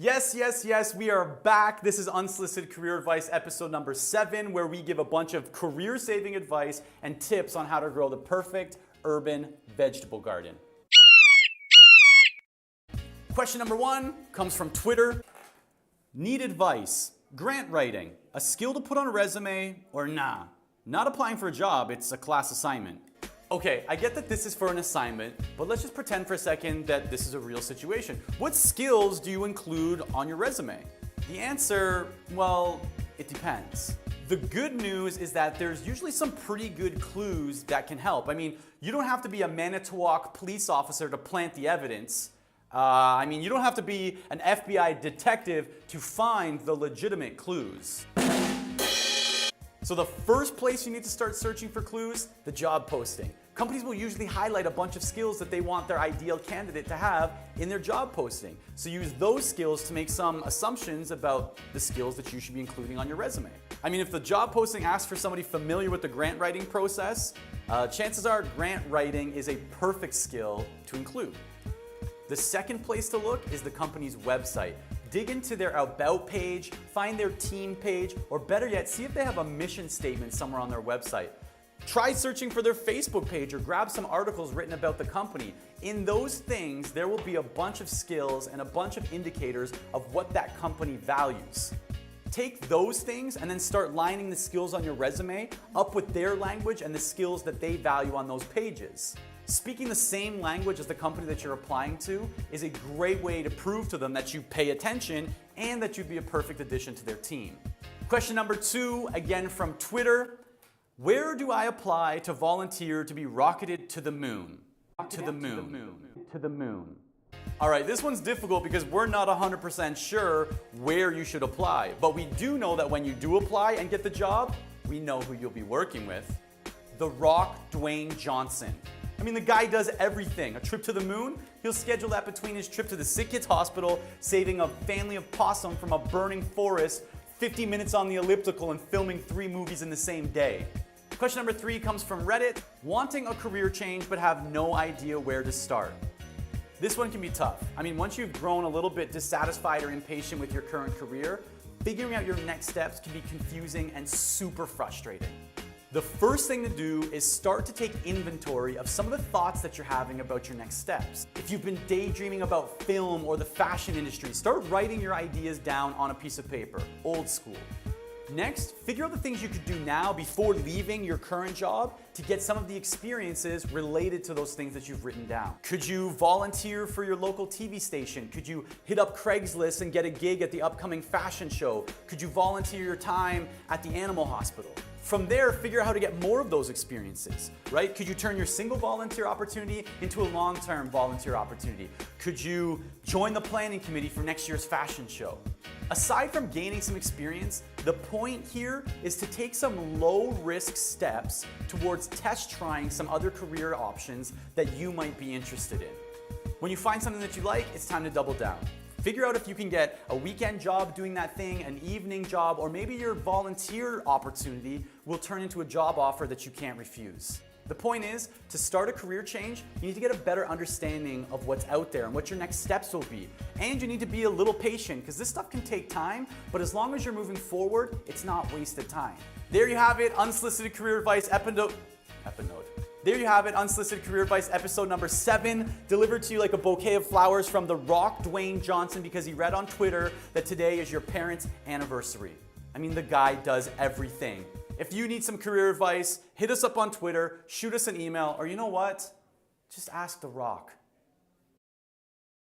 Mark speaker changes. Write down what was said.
Speaker 1: Yes, yes, yes, we are back. This is Unsolicited Career Advice, episode number 7, where we give a bunch of career-saving advice and tips on how to grow the perfect urban vegetable garden. Question number 1 comes from Twitter. Need advice. Grant writing, a skill to put on a resume or nah? Not applying for a job, it's a class assignment. Okay, I get that this is for an assignment, but let's just pretend for a second that this is a real situation. What skills do you include on your resume? The answer, well, it depends. The good news is that there's usually some pretty good clues that can help. I mean, you don't have to be a Manitowoc police officer to plant the evidence. You don't have to be an FBI detective to find the legitimate clues. So the first place you need to start searching for clues, the job posting. Companies will usually highlight a bunch of skills that they want their ideal candidate to have in their job posting. So use those skills to make some assumptions about the skills that you should be including on your resume. I mean, if the job posting asks for somebody familiar with the grant writing process, chances are grant writing is a perfect skill to include. The second place to look is the company's website. Dig into their About page, find their team page, or better yet, see if they have a mission statement somewhere on their website. Try searching for their Facebook page or grab some articles written about the company. In those things, there will be a bunch of skills and a bunch of indicators of what that company values. Take those things and then start lining the skills on your resume up with their language and the skills that they value on those pages. Speaking the same language as the company that you're applying to is a great way to prove to them that you pay attention and that you'd be a perfect addition to their team. Question number 2, again from Twitter. Where do I apply to volunteer to be rocketed to the moon? To the moon. All right, this one's difficult because we're not 100% sure where you should apply. But we do know that when you do apply and get the job, we know who you'll be working with. The Rock, Dwayne Johnson. I mean, the guy does everything. A trip to the moon, he'll schedule that between his trip to the Sick Kids Hospital, saving a family of possum from a burning forest, 50 minutes on the elliptical, and filming 3 movies in the same day. Question number 3 comes from Reddit. Wanting a career change but have no idea where to start. This one can be tough. I mean, once you've grown a little bit dissatisfied or impatient with your current career, figuring out your next steps can be confusing and super frustrating. The first thing to do is start to take inventory of some of the thoughts that you're having about your next steps. If you've been daydreaming about film or the fashion industry, start writing your ideas down on a piece of paper, old school. Next, figure out the things you could do now before leaving your current job to get some of the experiences related to those things that you've written down. Could you volunteer for your local TV station? Could you hit up Craigslist and get a gig at the upcoming fashion show? Could you volunteer your time at the animal hospital? From there, figure out how to get more of those experiences, right? Could you turn your single volunteer opportunity into a long-term volunteer opportunity? Could you join the planning committee for next year's fashion show? Aside from gaining some experience, the point here is to take some low-risk steps towards test trying some other career options that you might be interested in. When you find something that you like, it's time to double down. Figure out if you can get a weekend job doing that thing, an evening job, or maybe your volunteer opportunity will turn into a job offer that you can't refuse. The point is, to start a career change, you need to get a better understanding of what's out there and what your next steps will be. And you need to be a little patient because this stuff can take time, but as long as you're moving forward, it's not wasted time. There you have it, Unsolicited Career Advice There you have it, Unsolicited Career Advice episode number 7, delivered to you like a bouquet of flowers from The Rock, Dwayne Johnson, because he read on Twitter that today is your parents' anniversary. I mean, the guy does everything. If you need some career advice, hit us up on Twitter, shoot us an email, or you know what? Just ask The Rock.